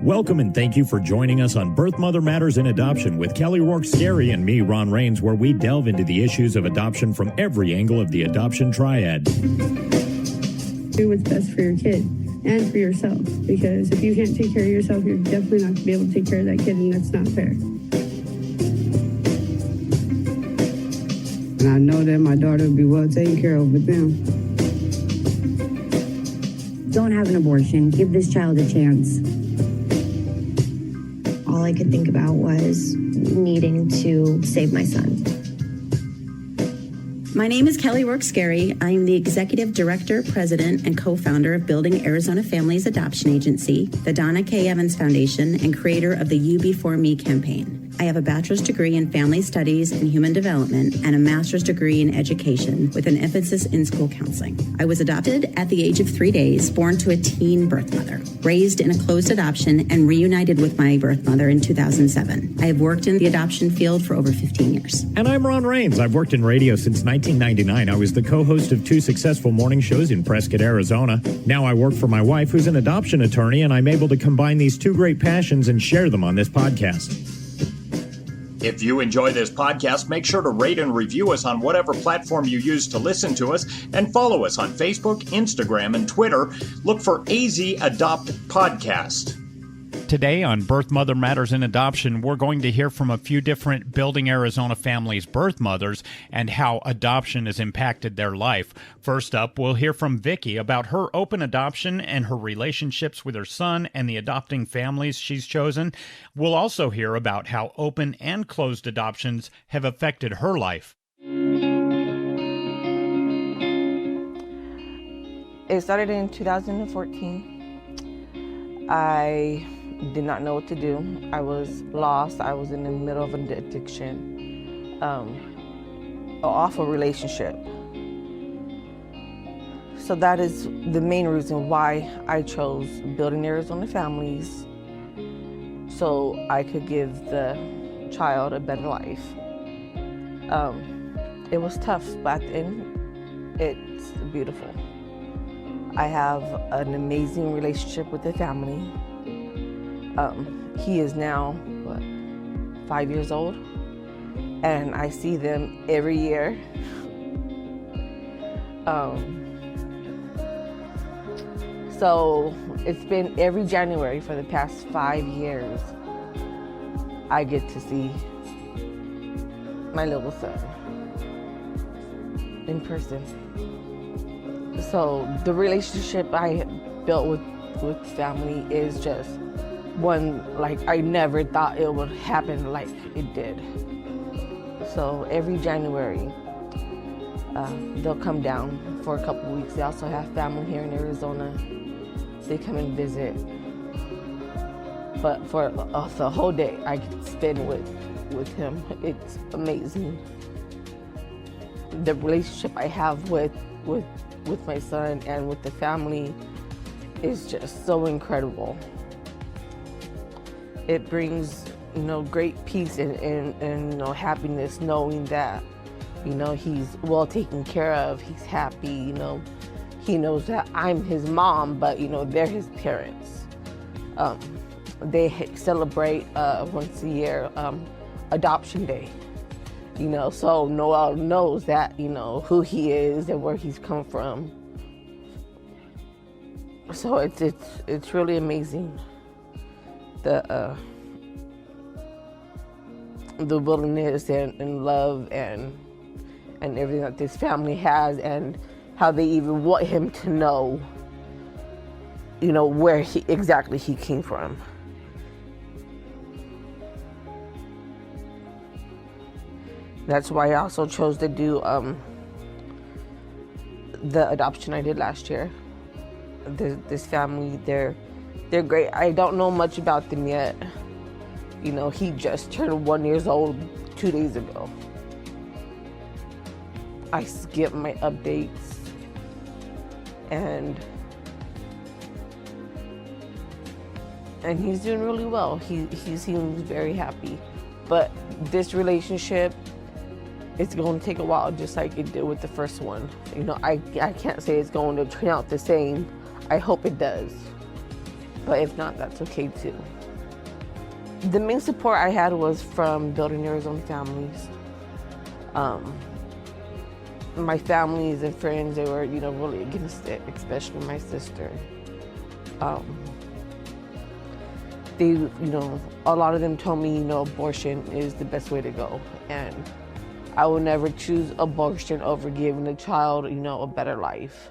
Welcome and thank you for joining us on Birth Mother Matters in Adoption with Kelly Rourke-Scary and me, Ron Rains, where we delve into the issues of adoption from every angle of the adoption triad. Do what's best for your kid and for yourself, because if you can't take care of yourself, you're definitely not going to be able to take care of that kid, and that's not fair. And I know that my daughter will be well taken care of with them. Don't have an abortion. Give this child a chance. All I could think about was needing to save my son. My name is Kelly Rourke-Scary. I'm the Executive Director, President, and co-founder of Building Arizona Families Adoption Agency, the Donna K. Evans Foundation, and creator of the You Before Me campaign. I have a bachelor's degree in family studies and human development and a master's degree in education with an emphasis in school counseling. I was adopted at the age of 3 days, born to a teen birth mother, raised in a closed adoption, and reunited with my birth mother in 2007. I have worked in the adoption field for over 15 years. And I'm Ron Rains. I've worked in radio since 1999. I was the co-host of 2 successful morning shows in Prescott, Arizona. Now I work for my wife, who's an adoption attorney, and I'm able to combine these 2 great passions and share them on this podcast. If you enjoy this podcast, make sure to rate and review us on whatever platform you use to listen to us, and follow us on Facebook, Instagram, and Twitter. Look for AZ Adopt Podcast. Today on Birth Mother Matters in Adoption, we're going to hear from a few different Building Arizona Families birth mothers and how adoption has impacted their life. First up, we'll hear from Vicki about her open adoption and her relationships with her son and the adopting families she's chosen. We'll also hear about how open and closed adoptions have affected her life. It started in 2014. I did not know what to do. I was lost. I was in the middle of an addiction, an awful relationship. So that is the main reason why I chose Building Arizona Families, so I could give the child a better life. It was tough, but at the end, it's beautiful. I have an amazing relationship with the family. He is now, 5 years old, and I see them every year. So it's been every January for the past 5 years, I get to see my little son in person. So the relationship I built with family is just one, like, I never thought it would happen like it did. So every January, they'll come down for a couple weeks. They also have family here in Arizona. They come and visit. But for the whole day, I get to spend with him. It's amazing. The relationship I have with my son and with the family is just so incredible. It brings, great peace and happiness, knowing that, he's well taken care of, he's happy, he knows that I'm his mom, but, they're his parents. They celebrate once a year, Adoption Day. So Noel knows that, who he is and where he's come from. So it's really amazing, the willingness and love and everything that this family has, and how they even want him to know, where exactly he came from. That's why I also chose to do the adoption I did last year. This family, they're great. I don't know much about them yet. He just turned 1 year old 2 days ago. I skip my updates, and he's doing really well. He seems very happy. But this relationship, it's going to take a while, just like it did with the first one. I can't say it's going to turn out the same. I hope it does. but if not, that's okay too. The main support I had was from Building Arizona Families. My families and friends, they were, really against it, especially my sister. They, a lot of them told me, abortion is the best way to go. And I will never choose abortion over giving a child, a better life.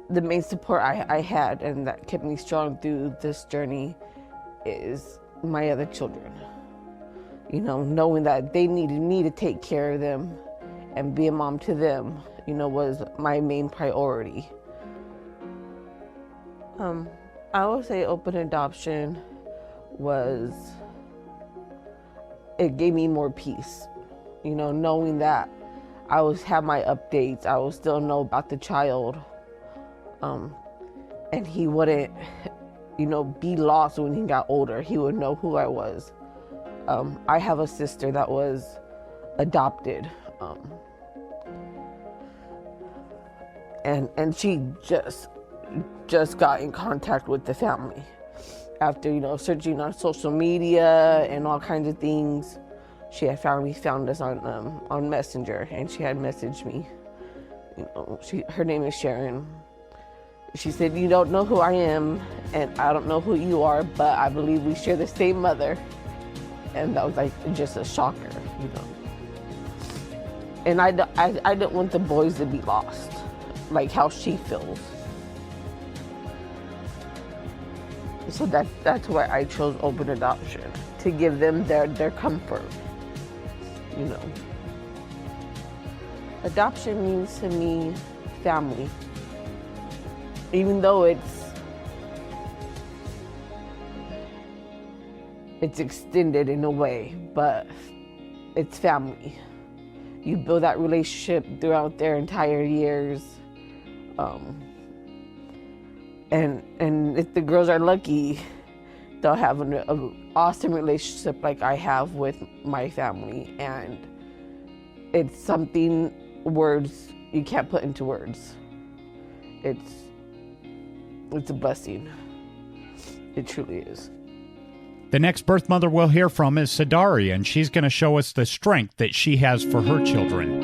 The main support I had and that kept me strong through this journey is my other children. Knowing that they needed me to take care of them and be a mom to them, was my main priority. I would say open adoption it gave me more peace. Knowing that I always have my updates, I will still know about the child. And he wouldn't, be lost when he got older. He would know who I was. I have a sister that was adopted. And she just got in contact with the family after, searching on social media and all kinds of things. She had found us on Messenger, and she had messaged me. Her name is Sharon. She said, "You don't know who I am, and I don't know who you are, but I believe we share the same mother." And that was just a shocker, And I didn't want the boys to be lost, like how she feels. So that's why I chose open adoption, to give them their comfort, Adoption means to me family. Even though it's extended in a way, but it's family. You build that relationship throughout their entire years. And if the girls are lucky, they'll have an awesome relationship like I have with my family. And it's something you can't put into words. It's a blessing. It truly is. The next birth mother we'll hear from is Sadari, and she's going to show us the strength that she has for her children.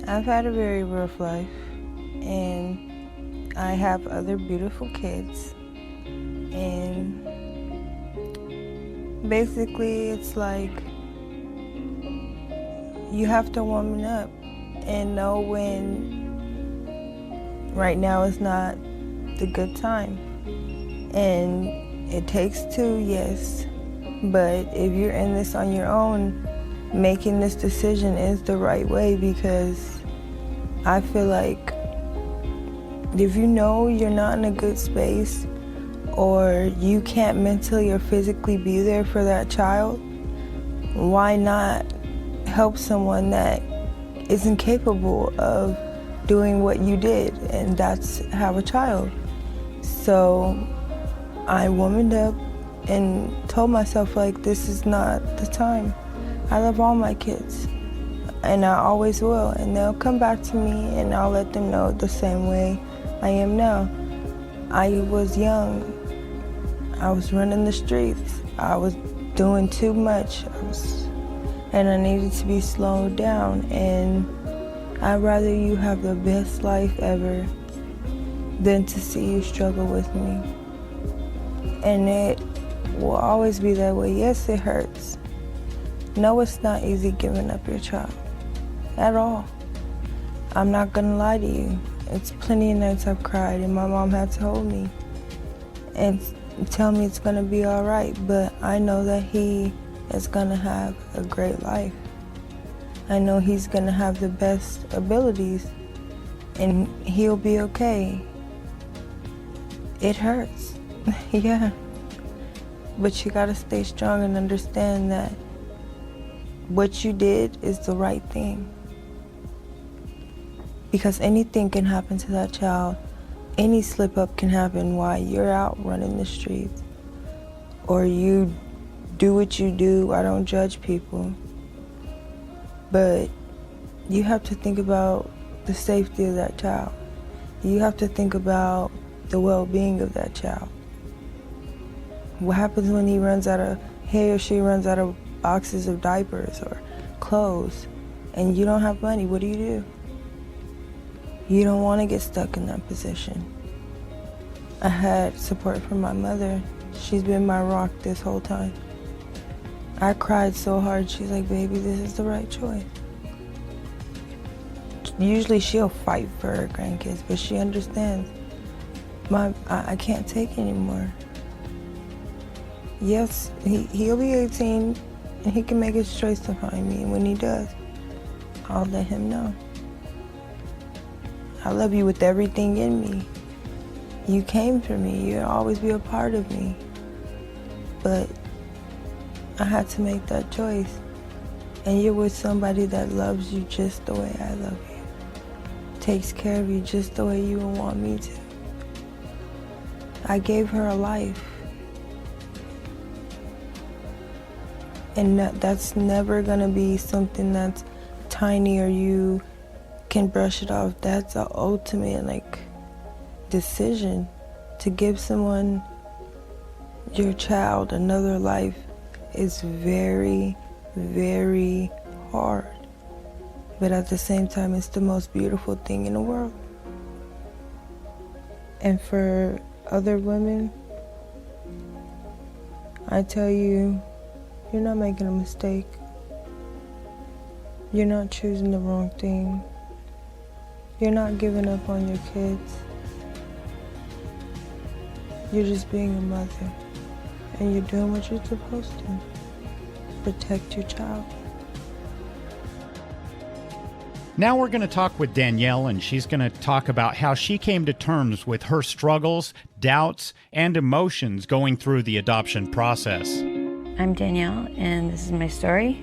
I've had a very rough life, and I have other beautiful kids. And basically, it's like you have to woman up and know when right now is not the good time. And it takes two, yes, but if you're in this on your own, making this decision is the right way, because I feel like if you know you're not in a good space, or you can't mentally or physically be there for that child, why not help someone that isn't capable of doing what you did, and that's have a child? So I womaned up and told myself, this is not the time. I love all my kids, and I always will, and they'll come back to me, and I'll let them know the same way I am now. I was young. I was running the streets. I was doing too much, and I needed to be slowed down, and I'd rather you have the best life ever than to see you struggle with me. And it will always be that way. Yes, it hurts. No, it's not easy giving up your child at all. I'm not gonna lie to you. It's plenty of nights I've cried, and my mom had to hold me and tell me it's gonna be all right, but I know that he is gonna have a great life. I know he's gonna have the best abilities, and he'll be okay. It hurts. Yeah, but you gotta stay strong and understand that what you did is the right thing, because anything can happen to that child. Any slip up can happen while you're out running the streets, or you do what you do. I don't judge people, but you have to think about the safety of that child. You have to think about the well-being of that child. What happens when he or she runs out of boxes of diapers or clothes and you don't have money? What do? You don't want to get stuck in that position. I had support from my mother. She's been my rock this whole time. I cried so hard. She's like, baby, this is the right choice. Usually she'll fight for her grandkids, but she understands. I can't take anymore. Yes, he'll be 18 and he can make his choice to find me. And when he does, I'll let him know. I love you with everything in me. You came for me. You'll always be a part of me. But I had to make that choice. And you're with somebody that loves you just the way I love you. Takes care of you just the way you would want me to. I gave her a life. And that's never gonna be something that's tiny or you can brush it off. That's an ultimate decision. To give someone, your child, another life is very, very hard. But at the same time, it's the most beautiful thing in the world. And for other women, I tell you, you're not making a mistake. You're not choosing the wrong thing. You're not giving up on your kids. You're just being a mother. And you're doing what you're supposed to. Protect your child. Now we're going to talk with Danielle, and she's going to talk about how she came to terms with her struggles, doubts, and emotions going through the adoption process. I'm Danielle, and this is my story.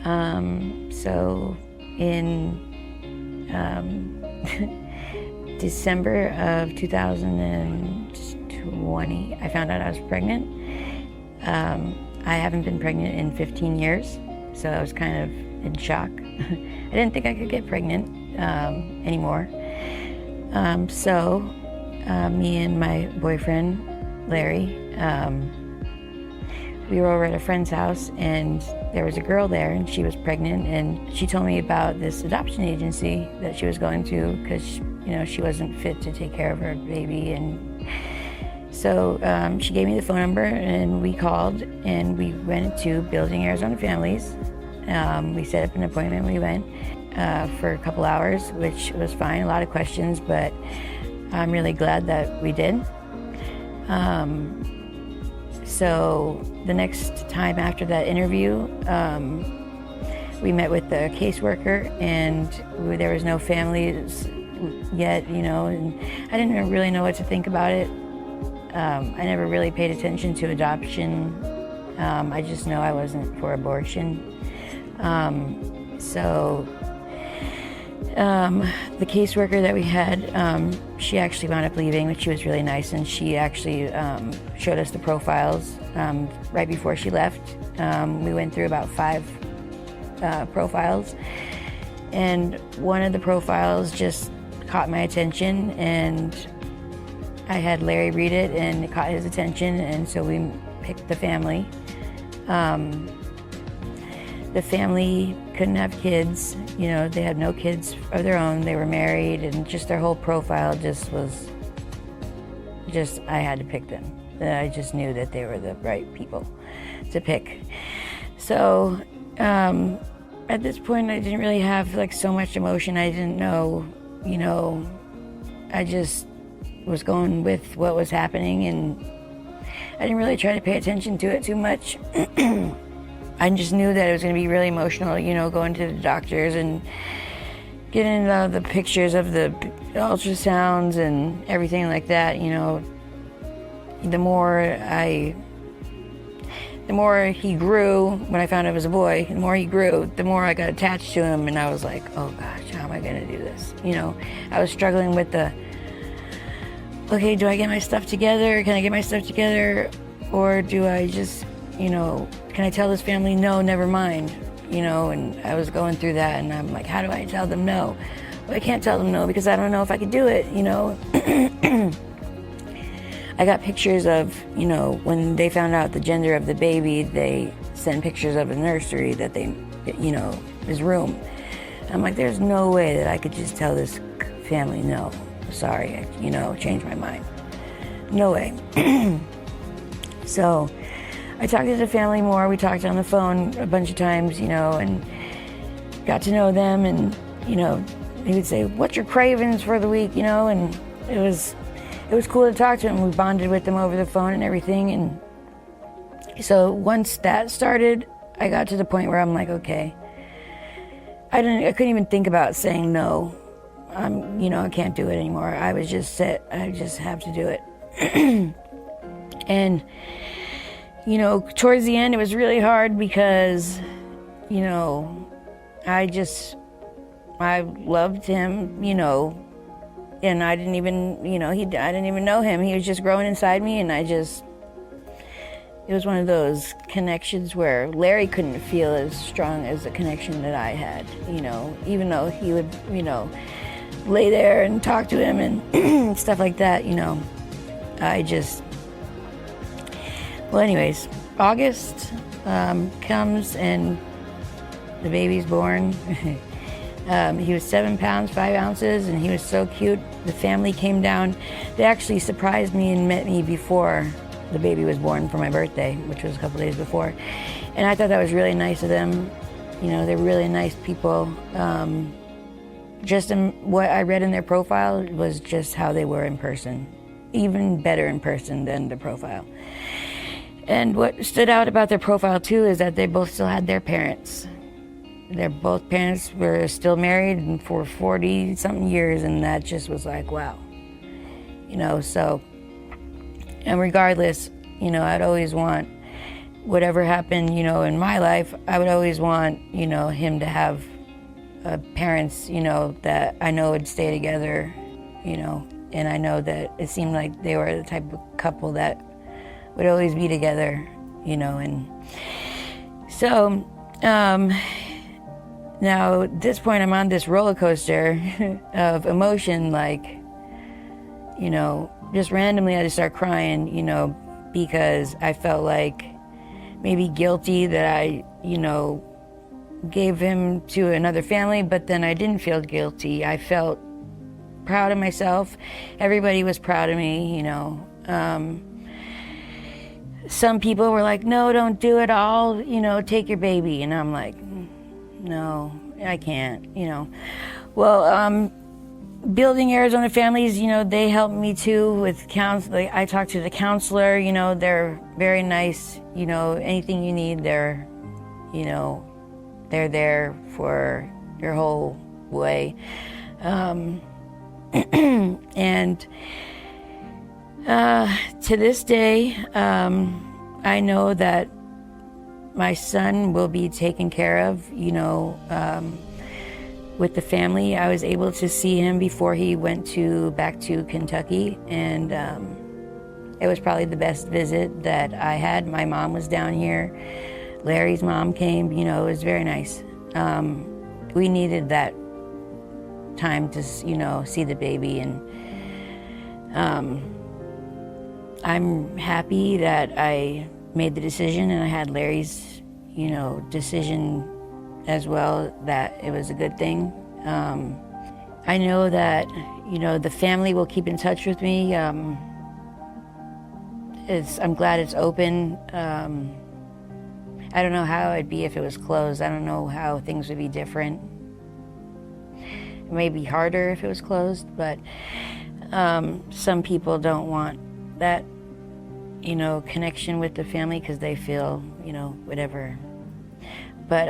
So in December of 2020, I found out I was pregnant. I haven't been pregnant in 15 years, so I was kind of in shock. I didn't think I could get pregnant anymore. So me and my boyfriend, Larry, we were over at a friend's house, and there was a girl there, and she was pregnant, and she told me about this adoption agency that she was going to because, she wasn't fit to take care of her baby. And so she gave me the phone number, and we called, and we went to Building Arizona Families. We set up an appointment. We went for a couple hours, which was fine. A lot of questions, but I'm really glad that we did. So the next time after that interview, we met with the caseworker, and there was no families yet, and I didn't really know what to think about it. I never really paid attention to adoption. I just know I wasn't for abortion. The caseworker that we had, she actually wound up leaving, but she was really nice, and she actually showed us the profiles right before she left. We went through about 5 profiles, and one of the profiles just caught my attention, and I had Larry read it, and it caught his attention, and so we picked the family. The family couldn't have kids, they had no kids of their own. They were married, and just their whole profile I had to pick them. I just knew that they were the right people to pick. So at this point, I didn't really have so much emotion. I didn't know, I just was going with what was happening, and I didn't really try to pay attention to it too much. I just knew that it was going to be really emotional, going to the doctors and getting the pictures of the ultrasounds and everything like that. The more he grew, when I found out it was a boy, the more he grew, the more I got attached to him, and I was like, oh gosh, how am I going to do this? I was struggling with okay, do I get my stuff together? Can I get my stuff together? Or do I just, can I tell this family, no, never mind? And I was going through that, and I'm like, how do I tell them no? I can't tell them no because I don't know if I could do it, you know. I got pictures of, you know, when they found out the gender of the baby, they sent pictures of a nursery that they, you know, his room. I'm like, there's no way that I could just tell this family, no, sorry, you know, change my mind. No way. So I talked to the family more. We talked on the phone a bunch of times, you know, and got to know them. And, you know, he would say, what's your cravings for the week, you know? And it was cool to talk to him. We bonded with them over the phone and everything. And so once that started, I got to the point where I'm like, okay, I couldn't even think about saying no. You know, I can't do it anymore. I was just set. I just have to do it. And, you know, towards the end, it was really hard because, you know, I loved him, you know, and I didn't even, you know, I didn't even know him. He was just growing inside me, and it was one of those connections where Larry couldn't feel as strong as the connection that I had, you know, even though he would, you know, lay there and talk to him and stuff like that, you know. Well, anyways, August comes and the baby's born. He was 7 pounds, 5 ounces, and he was so cute. The family came down. They actually surprised me and met me before the baby was born for my birthday, which was a couple days before. And I thought that was really nice of them. You know, they're really nice people. Just what I read in their profile was just how they were in person. Even better in person than the profile. And what stood out about their profile too is that they both still had their parents. Their both parents were still married for 40-something years, and that just was like, wow. You know, so, and regardless, you know, I'd always want, whatever happened, you know, in my life, I would always want, you know, him to have parents, you know, that I know would stay together, you know, and I know that it seemed like they were the type of couple that would always be together, you know, and so, now, at this point, I'm on this roller coaster of emotion, like, you know, just randomly I just start crying, you know, because I felt like maybe guilty that I, you know, gave him to another family, but then I didn't feel guilty. I felt proud of myself. Everybody was proud of me, you know. Some people were like, no, don't do it all, you know, take your baby. And I'm like, no, I can't, you know. Well, Building Arizona Families, you know, they helped me too with counseling. I talked to the counselor, you know, they're very nice, you know, anything you need, they're, you know, they're there for your whole way. And to this day, I know that my son will be taken care of, you know, with the family. I was able to see him before he went back to Kentucky, and it was probably the best visit that I had. My mom was down here. Larry's mom came, you know, it was very nice. We needed that time to, you know, see the baby, and I'm happy that I made the decision, and I had Larry's, you know, decision as well, that it was a good thing. I know that, you know, the family will keep in touch with me. I'm glad it's open. I don't know how it'd be if it was closed. I don't know how things would be different. It may be harder if it was closed, but some people don't want that, you know, connection with the family because they feel, you know, whatever. But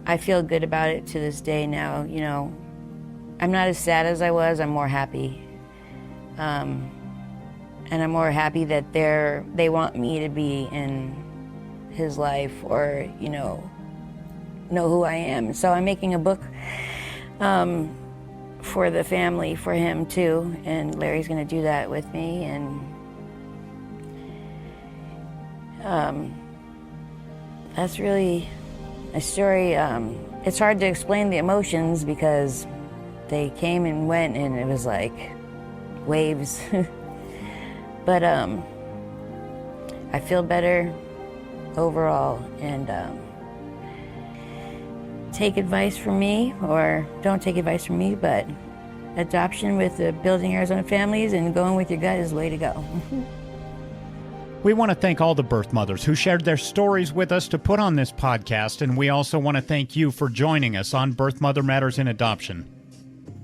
I feel good about it to this day now, you know. I'm not as sad as I was, I'm more happy. And I'm more happy that they want me to be in his life, or, you know who I am. So I'm making a book for the family, for him too, and Larry's gonna do that with me, and that's really a story. It's hard to explain the emotions because they came and went, and it was like waves. But I feel better overall, and take advice from me, or don't take advice from me, but adoption with the Building Arizona Families and going with your gut is the way to go. We want to thank all the birth mothers who shared their stories with us to put on this podcast, and we also want to thank you for joining us on Birth Mother Matters in Adoption.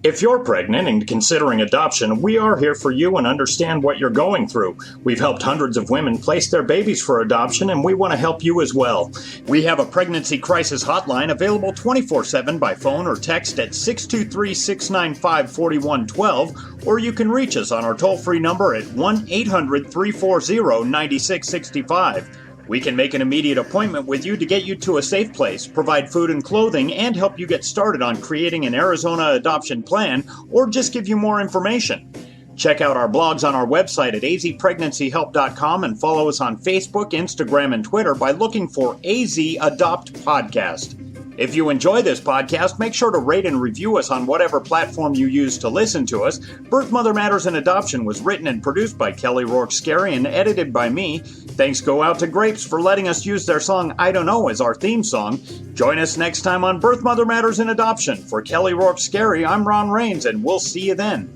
If you're pregnant and considering adoption, we are here for you and understand what you're going through. We've helped hundreds of women place their babies for adoption, and we want to help you as well. We have a pregnancy crisis hotline available 24/7 by phone or text at 623-695-4112, or you can reach us on our toll-free number at 1-800-340-9665. We can make an immediate appointment with you to get you to a safe place, provide food and clothing, and help you get started on creating an Arizona adoption plan, or just give you more information. Check out our blogs on our website at azpregnancyhelp.com and follow us on Facebook, Instagram, and Twitter by looking for AZ Adopt Podcast. If you enjoy this podcast, make sure to rate and review us on whatever platform you use to listen to us. Birth Mother Matters in Adoption was written and produced by Kelly Rourke-Scary and edited by me. Thanks go out to Grapes for letting us use their song I Don't Know as our theme song. Join us next time on Birth Mother Matters in Adoption. For Kelly Rourke-Scary, I'm Ron Rains, and we'll see you then.